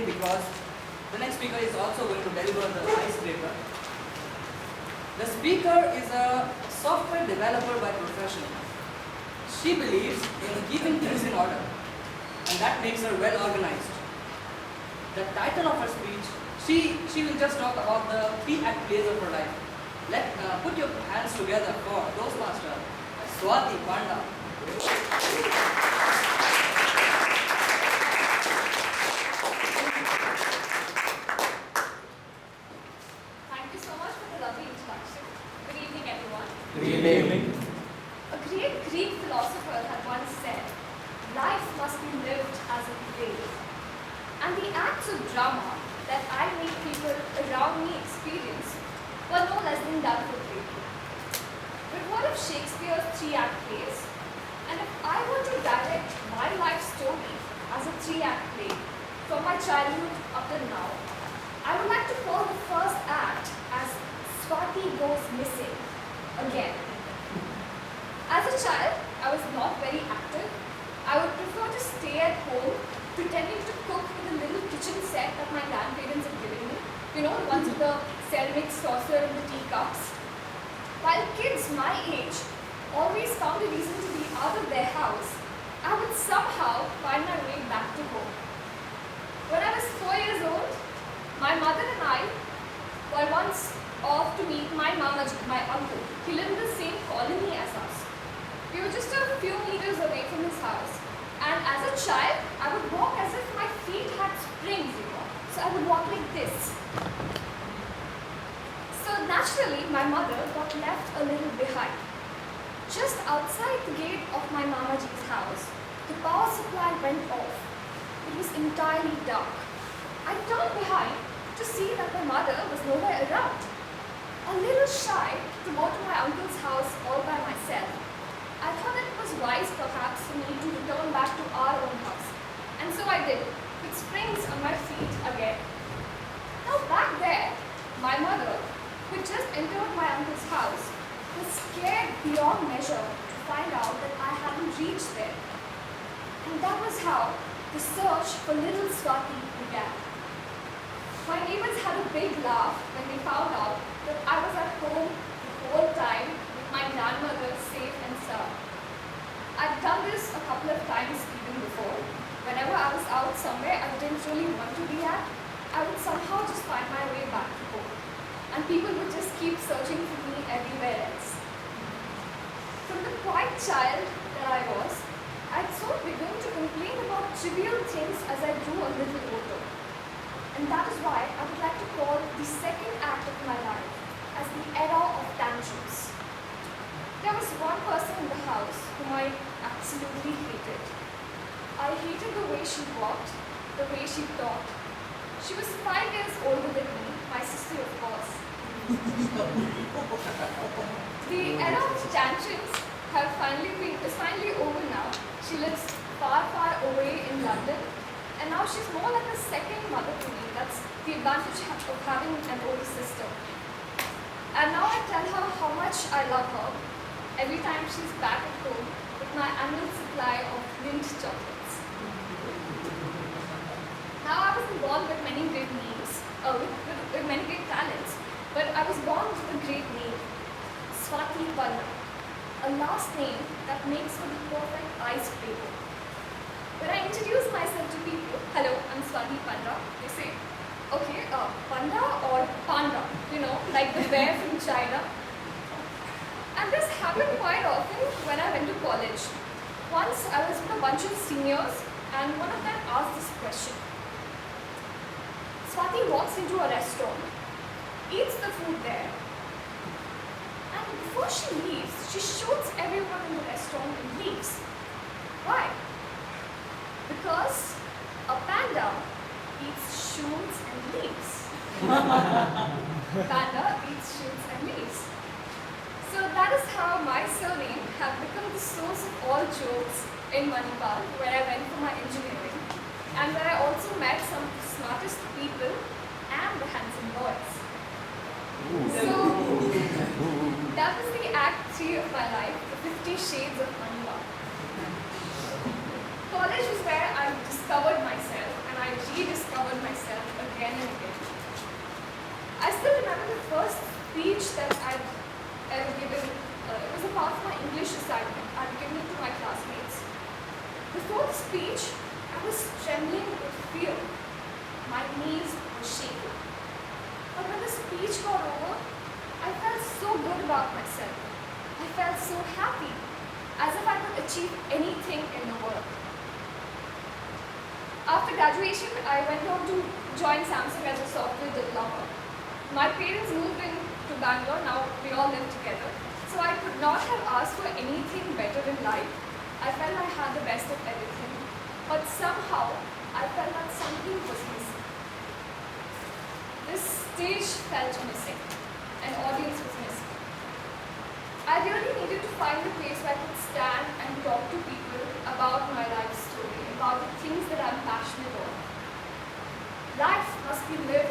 mainly because the next speaker is also going to deliver the icebreaker. The speaker is a software developer by profession. She believes in keeping things in order, and that makes her well organized. The title of her speech, she will just talk about the P-Act plays of her life. Put your hands together for Toastmaster Swati Panda. Thank you so much for the lovely introduction. Good evening, everyone. Good evening. A great Greek philosopher had once said, life must be lived as a play. And the acts of drama that I make people around me experience were no less than done for free. But what if Shakespeare's three-act plays? And if I were to direct my life story as a three-act play from my childhood up till now, I would like to call the first act as Swati Goes Missing Again. As a child, I was not very active. I would prefer to stay at home, pretending to cook with a little kitchen set that my grandparents had given me. You know, the ones with the ceramic saucer and the teacups. While kids my age always found a reason to be out of their house, I would somehow find my way back to home. When I was 4 years old, my mother and I were once off to meet my mamaji, my uncle. He lived in the same colony as us. We were just a few meters away from his house. And as a child, I would walk as if my feet had springs, you know. So I would walk like this. So naturally, my mother got left a little behind. Just outside the gate of my mamaji's house, the power supply went off. It was entirely dark. I turned behind to see that my mother was nowhere around. A little shy to go to my uncle's house all by myself, I thought that it was wise perhaps for me to return back to our own house. And so I did, with springs on my feet again. Now back there, my mother, who had just entered my uncle's house, was scared beyond measure to find out that I hadn't reached there. And that was how the search for little Swati began. My neighbors had a big laugh when they found out that I was at home the whole time with my grandmother safe and sound. I'd done this a couple of times even before. Whenever I was out somewhere I didn't really want to be at, I would somehow just find my way back to home. And people would just keep searching for me everywhere else. From the quiet child that I was, I'd soon begun to complain about trivial things as I grew a little older. And that is why I would like to call the second act of my life as the era of tantrums. There was one person in the house whom I absolutely hated. I hated the way she walked, the way she talked. She was 5 years older than me, my sister of course. The era of tantrums is finally over now. She lives far, far away in London, and now she's more like a second mother to me. That's the advantage of having an older sister. And now I tell her how much I love her every time she's back at home with my annual supply of mint chocolates. Now I wasn't born with many great names, with many great talents, but I was born with a great name, Swati Panda, a last name that makes for the perfect icebreaker. When I introduce myself to people, hello, I'm Swati Panda, they say, okay, Panda or Panda, you know, like the bear from China. And this happened quite often when I went to college. Once I was with a bunch of seniors and one of them asked this question. Swati walks into a restaurant, eats the food there, and before she leaves, she shoots everyone in the restaurant and leaves. Why? Because a panda eats shoots and leaves. Panda eats shoots and leaves. So that is how my surname have become the source of all jokes in Manipal, where I went for my engineering, and where I also met some of the smartest people and the handsome boys. So that was the act 3 of my life, the 50 Shades of Manipal. College was where I discovered myself and I rediscovered myself. remember the first speech that I'd ever given. It was a part of my English assignment. I'd given it to my classmates. Before the speech, I was trembling with fear. My knees were shaking. But when the speech got over, I felt so good about myself. I felt so happy, as if I could achieve anything in the world. After graduation, I went on to join Samsung as a software developer. My parents moved into Bangalore, now we all live together. So I could not have asked for anything better in life. I felt I had the best of everything. But somehow, I felt that something was missing. This stage felt missing. An audience was missing. I really needed to find a place where I could stand and talk to people about my life story, about the things that I'm passionate about. Life must be lived